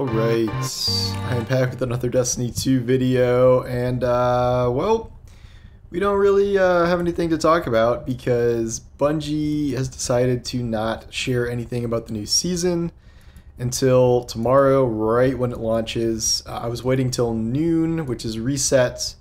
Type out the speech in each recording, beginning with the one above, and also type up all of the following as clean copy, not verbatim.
Alright, I am back with another Destiny 2 video, and well, we don't really have anything to talk about because Bungie has decided to not share anything about the new season until tomorrow, right when it launches. I was waiting till noon, which is reset,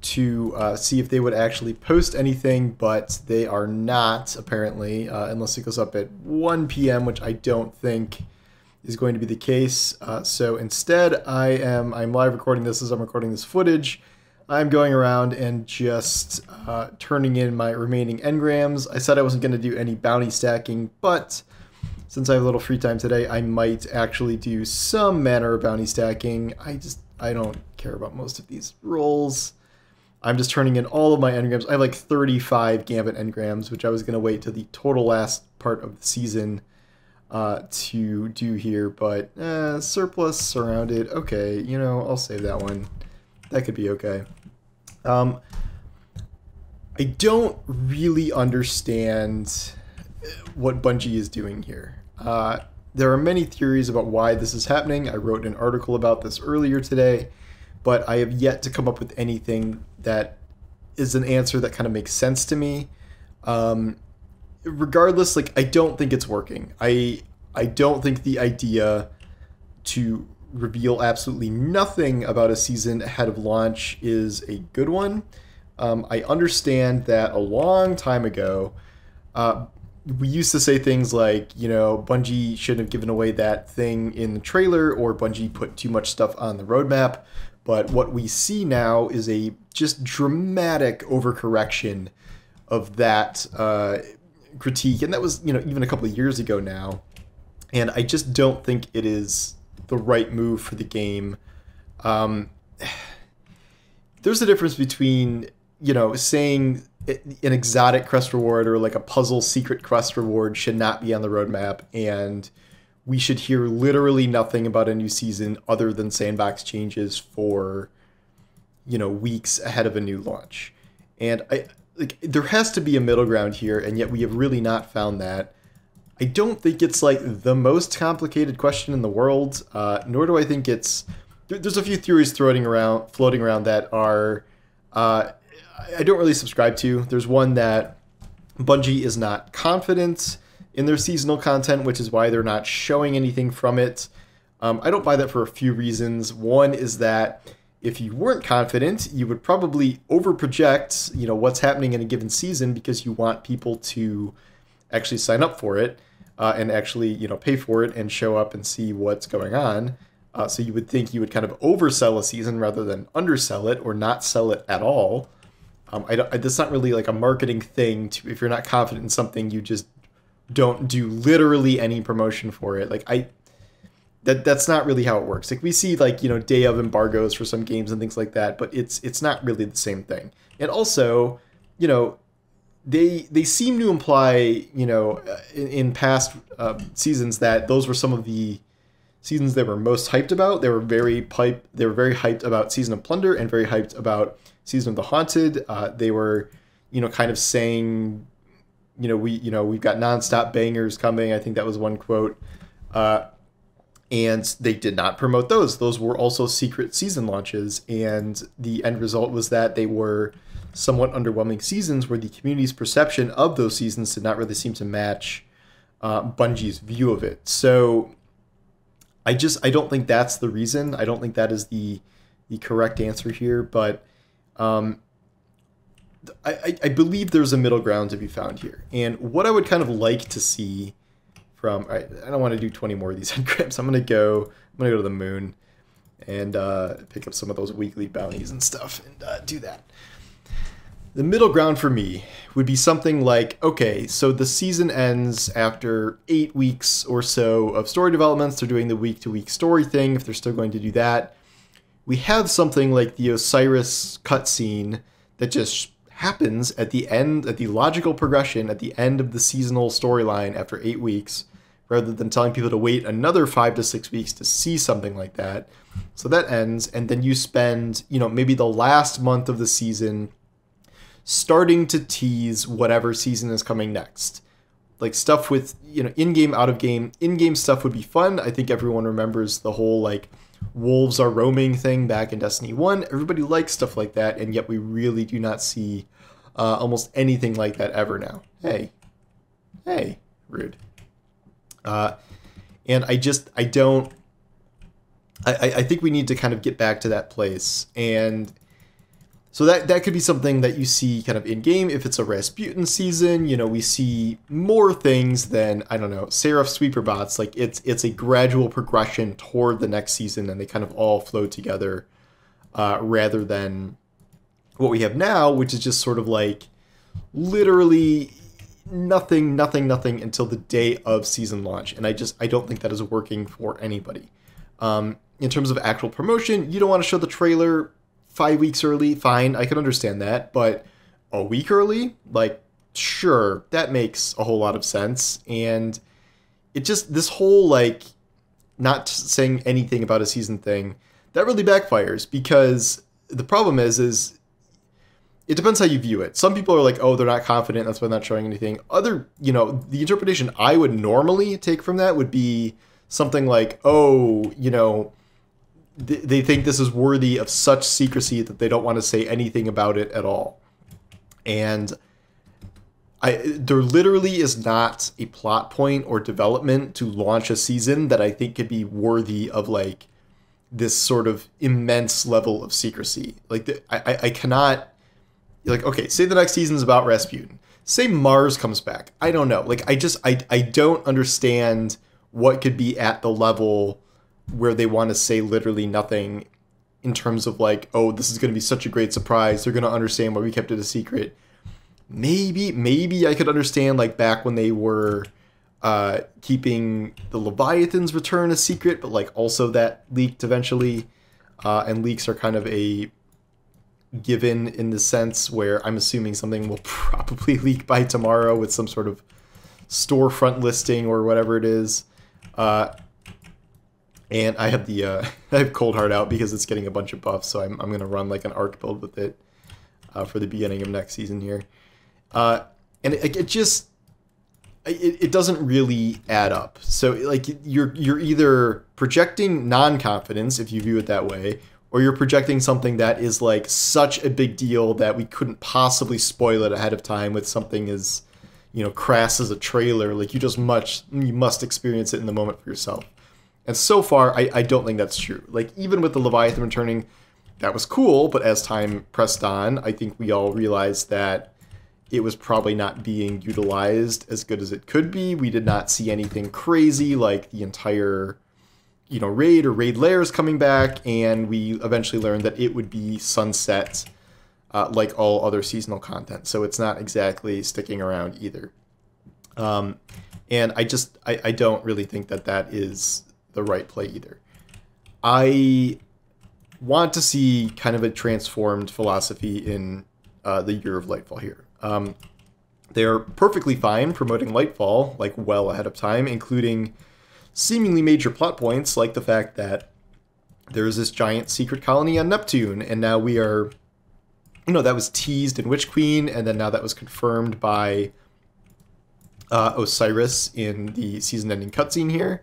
to see if they would actually post anything, but they are not, apparently, unless it goes up at 1 p.m., which I don't think is going to be the case. So instead, I'm live recording this as I'm recording this footage. I'm going around and just turning in my remaining engrams. I said I wasn't going to do any bounty stacking, but since I have a little free time today, I might actually do some manner of bounty stacking. I don't care about most of these roles. I'm just turning in all of my engrams. I have like 35 Gambit engrams, which I was going to wait till the total last part of the season to do here, but surplus surrounded. Okay, you know, I'll save that one. That could be okay. I don't really understand what Bungie is doing here. There are many theories about why this is happening. I wrote an article about this earlier today, but I have yet to come up with anything that is an answer that kind of makes sense to me. Regardless, like, I don't think it's working. I don't think the idea to reveal absolutely nothing about a season ahead of launch is a good one. I understand that a long time ago, we used to say things like, you know, Bungie shouldn't have given away that thing in the trailer, or Bungie put too much stuff on the roadmap. But what we see now is a just dramatic overcorrection of that critique, and that was, you know, even a couple of years ago now. And I just don't think it is the right move for the game. There's a difference between, you know, saying an exotic quest reward or like a puzzle secret quest reward should not be on the roadmap, and we should hear literally nothing about a new season other than sandbox changes for, you know, weeks ahead of a new launch. And there has to be a middle ground here, and yet we have really not found that. I don't think it's like the most complicated question in the world, nor do I think it's... There's a few theories floating around that are I don't really subscribe to. There's one that Bungie is not confident in their seasonal content, which is why they're not showing anything from it. I don't buy that for a few reasons. One is that if you weren't confident, you would probably overproject, you know, what's happening in a given season because you want people to actually sign up for it and actually, you know, pay for it and show up and see what's going on. So you would think you would kind of oversell a season rather than undersell it or not sell it at all. That's not really like a marketing thing. If you're not confident in something, you just don't do literally any promotion for it. Like that's not really how it works. Like we see, like, you know, day of embargoes for some games and things like that, but it's not really the same thing. And also, you know, they seem to imply, you know, in past seasons that those were some of the seasons they were most hyped about. They were very hyped about Season of Plunder and very hyped about Season of the Haunted. They were, you know, kind of saying, you know, we've got nonstop bangers coming. I think that was one quote. And they did not promote those. Those were also secret season launches, and the end result was that they were somewhat underwhelming seasons where the community's perception of those seasons did not really seem to match Bungie's view of it. So I don't think that's the reason. I don't think that is the correct answer here, but I believe there's a middle ground to be found here. And what I would kind of like to see from... I don't want to do 20 more of these engrams. I'm gonna go to the moon and pick up some of those weekly bounties and stuff and do that. The middle ground for me would be something like, okay, so the season ends after 8 weeks or so of story developments. They're doing the week-to-week story thing, if they're still going to do that. We have something like the Osiris cutscene that just happens at the end, at the logical progression, at the end of the seasonal storyline after 8 weeks, rather than telling people to wait another 5 to 6 weeks to see something like that. So that ends, and then you spend, you know, maybe the last month of the season starting to tease whatever season is coming next. like stuff with, you know, in-game, out-of-game. In-game stuff would be fun. I think everyone remembers the whole like wolves are roaming thing back in Destiny 1. Everybody likes stuff like that, and yet we really do not see almost anything like that ever now. Hey, rude. And I think we need to kind of get back to that place. And so that could be something that you see kind of in-game. If it's a Rasputin season, you know, we see more things than, I don't know, Seraph Sweeper bots. Like, it's a gradual progression toward the next season, and they kind of all flow together rather than what we have now, which is just sort of like literally nothing until the day of season launch. And I don't think that is working for anybody. In terms of actual promotion, you don't want to show the trailer 5 weeks early, fine, I can understand that, but a week early, like, sure, that makes a whole lot of sense. And it just, this whole, like, not saying anything about a season thing, that really backfires, because the problem is it depends how you view it. Some people are like, oh, they're not confident, that's why they're not showing anything. Other, you know, the interpretation I would normally take from that would be something like, oh, you know, they think this is worthy of such secrecy that they don't want to say anything about it at all. And there literally is not a plot point or development to launch a season that I think could be worthy of like this sort of immense level of secrecy. Like I cannot, like, okay, say the next season is about Rasputin. Say Mars comes back. I don't know. Like, I don't understand what could be at the level where they want to say literally nothing in terms of like, oh, this is going to be such a great surprise. They're going to understand why we kept it a secret. Maybe I could understand like back when they were keeping the Leviathan's return a secret, but like also that leaked eventually. And leaks are kind of a given in the sense where I'm assuming something will probably leak by tomorrow with some sort of storefront listing or whatever it is. And I have I have Cold Heart out because it's getting a bunch of buffs, so I'm going to run like an arc build with it for the beginning of next season here. And it just, it doesn't really add up. So like you're either projecting non-confidence if you view it that way, or you're projecting something that is like such a big deal that we couldn't possibly spoil it ahead of time with something as, you know, crass as a trailer. Like you must experience it in the moment for yourself. And so far, I don't think that's true. Like, even with the Leviathan returning, that was cool, but as time pressed on, I think we all realized that it was probably not being utilized as good as it could be. We did not see anything crazy, like the entire, you know, raid or raid layers coming back, and we eventually learned that it would be sunset like all other seasonal content. So it's not exactly sticking around either. And I don't really think that is the right play either. I want to see kind of a transformed philosophy in the Year of Lightfall here. They're perfectly fine promoting Lightfall like well ahead of time, including seemingly major plot points like the fact that there's this giant secret colony on Neptune, and now we are, you know, that was teased in Witch Queen, and then now that was confirmed by Osiris in the season-ending cutscene here.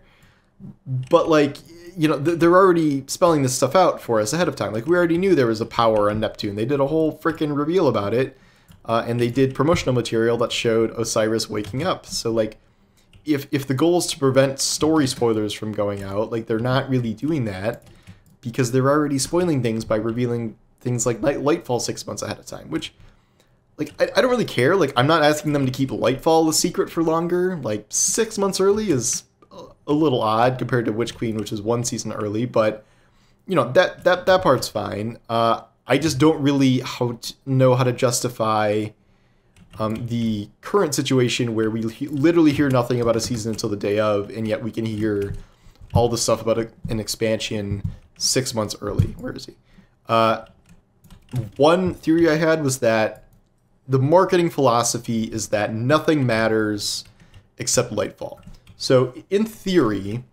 But, like, you know, they're already spelling this stuff out for us ahead of time. Like, we already knew there was a power on Neptune. They did a whole freaking reveal about it, and they did promotional material that showed Osiris waking up. So, like, if the goal is to prevent story spoilers from going out, like, they're not really doing that because they're already spoiling things by revealing things like Lightfall 6 months ahead of time, which, like, I don't really care. Like, I'm not asking them to keep Lightfall a secret for longer. Like, 6 months early is a little odd compared to Witch Queen, which is 1 season early, but, you know, that part's fine. I just don't really know how to justify the current situation where we literally hear nothing about a season until the day of, and yet we can hear all the stuff about an expansion 6 months early. Where is he? One theory I had was that the marketing philosophy is that nothing matters except Lightfall. So in theory,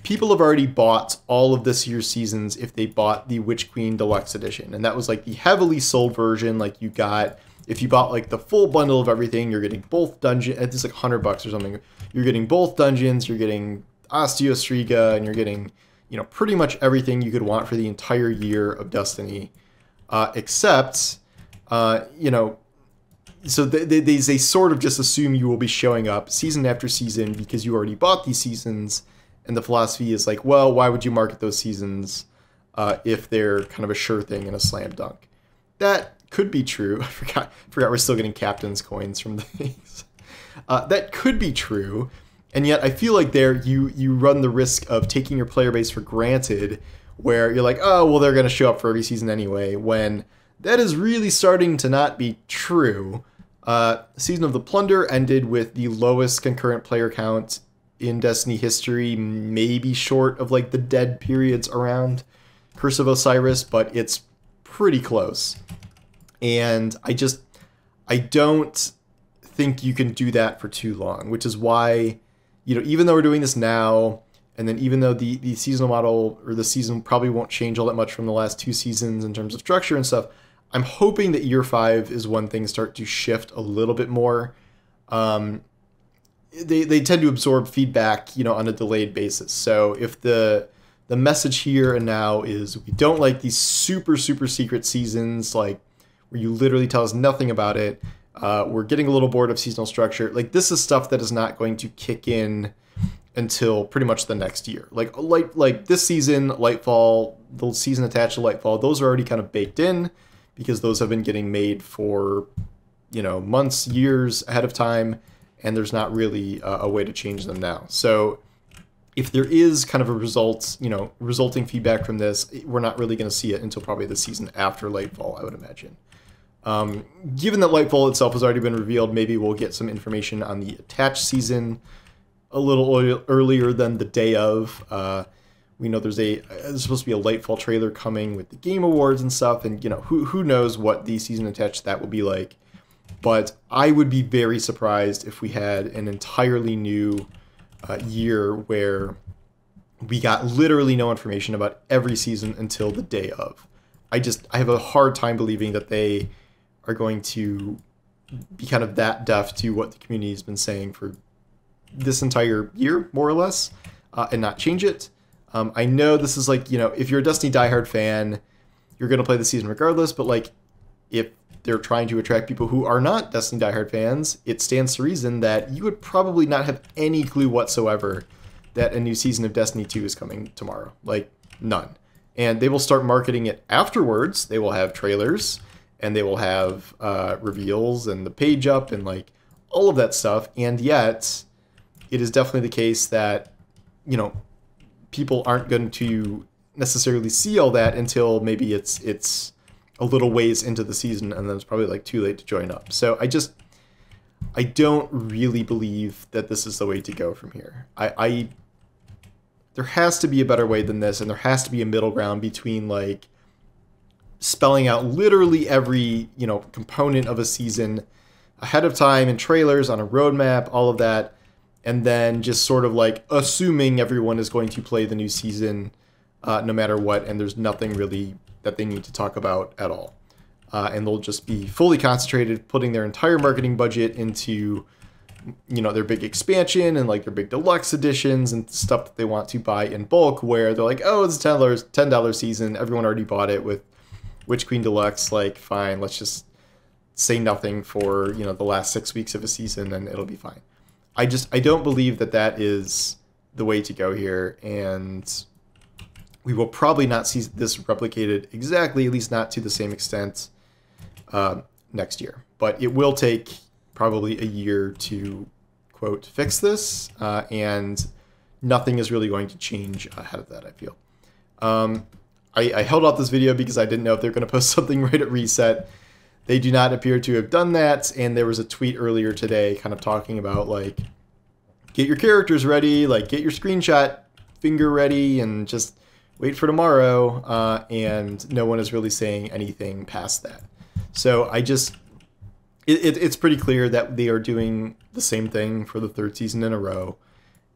people have already bought all of this year's seasons if they bought the Witch Queen Deluxe Edition. And that was like the heavily sold version. Like, you got if you bought like the full bundle of everything, you're getting both dungeon. It's like $100 or something. You're getting both dungeons. You're getting Osteo-Striga, and you're getting, you know, pretty much everything you could want for the entire year of Destiny, except, you know, so they sort of just assume you will be showing up season after season because you already bought these seasons, and the philosophy is like, well, why would you market those seasons if they're kind of a sure thing and a slam dunk? That could be true. I forgot we're still getting captain's coins from things. That could be true. And yet I feel like there you run the risk of taking your player base for granted, where you're like, oh, well, they're going to show up for every season anyway, when that is really starting to not be true. Season of the Plunder ended with the lowest concurrent player count in Destiny history, maybe short of like the dead periods around Curse of Osiris, but it's pretty close. And I don't think you can do that for too long, which is why, you know, even though we're doing this now, and then even though the seasonal model or the season probably won't change all that much from the last 2 seasons in terms of structure and stuff, I'm hoping that year 5 is when things start to shift a little bit more. They tend to absorb feedback, you know, on a delayed basis. So if the message here and now is we don't like these super secret seasons, like where you literally tell us nothing about it, we're getting a little bored of seasonal structure. Like, this is stuff that is not going to kick in until pretty much the next year. Like this season, Lightfall, the season attached to Lightfall, those are already kind of baked in because those have been getting made for, you know, months, years ahead of time, and there's not really a way to change them now. So if there is kind of a resulting feedback from this, we're not really going to see it until probably the season after Lightfall, I would imagine. Given that Lightfall itself has already been revealed, maybe we'll get some information on the attached season a little earlier than the day of. We know there's supposed to be a Lightfall trailer coming with the Game Awards and stuff, and you know, who knows what the season attached to that will be like. But I would be very surprised if we had an entirely new year where we got literally no information about every season until the day of. I have a hard time believing that they are going to be kind of that deaf to what the community has been saying for this entire year, more or less, and not change it. I know this is like, you know, if you're a Destiny diehard fan, you're going to play the season regardless, but like, if they're trying to attract people who are not Destiny diehard fans, it stands to reason that you would probably not have any clue whatsoever that a new season of Destiny 2 is coming tomorrow. Like, none. And they will start marketing it afterwards. They will have trailers, and they will have reveals and the page up and like all of that stuff. And yet, it is definitely the case that, you know, people aren't going to necessarily see all that until maybe it's a little ways into the season, and then it's probably like too late to join up. So I don't really believe that this is the way to go from here. There has to be a better way than this, and there has to be a middle ground between like spelling out literally every, you know, component of a season ahead of time in trailers, on a roadmap, all of that, and then just sort of like assuming everyone is going to play the new season no matter what, and there's nothing really that they need to talk about at all. And they'll just be fully concentrated, putting their entire marketing budget into, you know, their big expansion and like their big deluxe editions and stuff that they want to buy in bulk, where they're like, oh, it's $10 season, everyone already bought it with Witch Queen Deluxe, like, fine, let's just say nothing for, you know, the last 6 weeks of a season and it'll be fine. I don't believe that that is the way to go here, and we will probably not see this replicated exactly, at least not to the same extent, next year. But it will take probably a year to, quote, fix this, and nothing is really going to change ahead of that, I feel. I held off this video because I didn't know if they were going to post something right at reset. They do not appear to have done that, and there was a tweet earlier today kind of talking about, like, get your characters ready, like, get your screenshot finger ready, and just wait for tomorrow, and no one is really saying anything past that. So it's pretty clear that they are doing the same thing for the 3rd season in a row.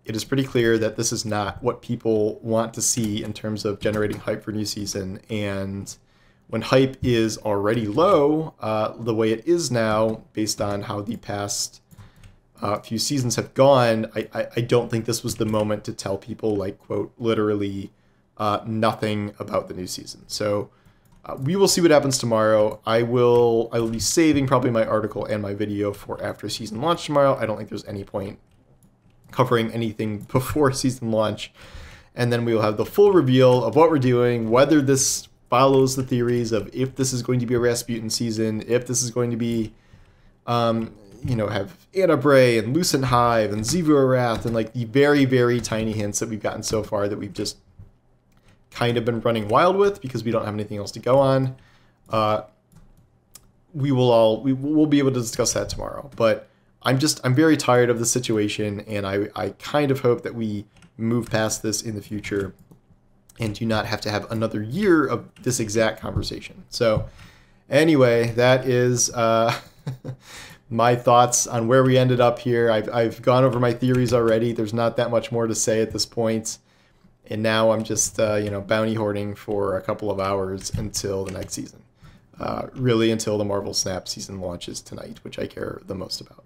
It is pretty clear that this is not what people want to see in terms of generating hype for new season, and when hype is already low, the way it is now, based on how the past few seasons have gone, I don't think this was the moment to tell people, like, quote, literally nothing about the new season. So we will see what happens tomorrow. I will be saving probably my article and my video for after season launch tomorrow. I don't think there's any point covering anything before season launch. And then we will have the full reveal of what we're doing, whether this follows the theories of if this is going to be a Rasputin season, if this is going to be, you know, have Anna Bray and Lucent Hive and Zivu Arath, and like the very, very tiny hints that we've gotten so far that we've just kind of been running wild with because we don't have anything else to go on. We'll be able to discuss that tomorrow. But I'm very tired of the situation, and I kind of hope that we move past this in the future and do not have to have another year of this exact conversation. So anyway, that is my thoughts on where we ended up here. I've gone over my theories already. There's not that much more to say at this point. And now I'm just, you know, bounty hoarding for a couple of hours until the next season. Really until the Marvel Snap season launches tonight, which I care the most about.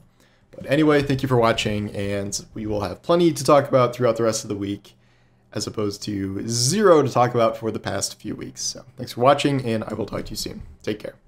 But anyway, thank you for watching, and we will have plenty to talk about throughout the rest of the week, as opposed to zero to talk about for the past few weeks. So thanks for watching, and I will talk to you soon. Take care.